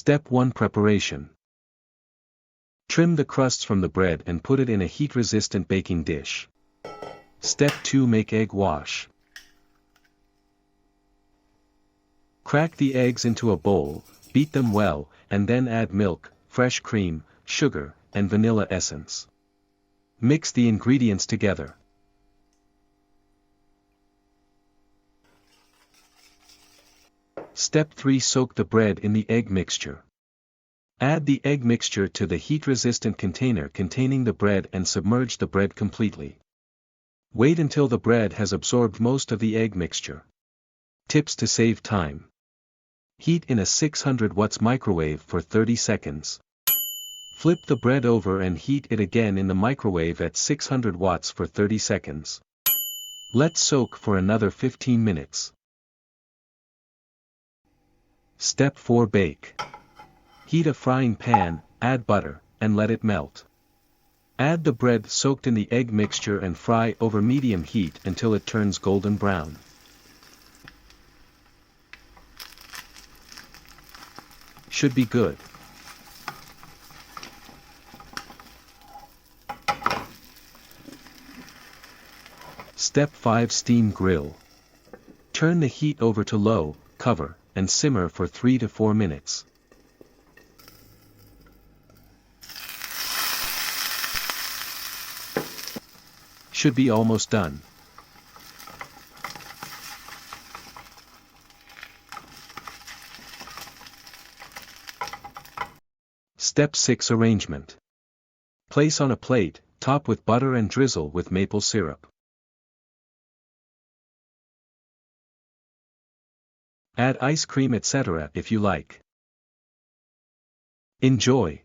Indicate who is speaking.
Speaker 1: Step 1 Preparation. Trim the crusts from the bread and put it in a heat-resistant baking dish. Step 2 Make egg wash. Crack the eggs into a bowl, beat them well, and then add milk, fresh cream, sugar, and vanilla essence. Mix the ingredients together. Step 3 Soak the bread in the egg mixture. Add the egg mixture to the heat-resistant container containing the bread and submerge the bread completely. Wait until the bread has absorbed most of the egg mixture. Tips to save time. Heat in a 600 watts microwave for 30 seconds. Flip the bread over and heat it again in the microwave at 600 watts for 30 seconds. Let soak for another 15 minutes. Step 4 Bake. Heat a frying pan, add butter, and let it melt. Add the bread soaked in the egg mixture and fry over medium heat until it turns golden brown. Should be good. Step 5 Steam Grill. Turn the heat over to low, cover, and simmer for 3 to 4 minutes. Should be almost done. Step 6 Arrangement. Place on a plate, top with butter and drizzle with maple syrup. Add ice cream etc. if you like. Enjoy!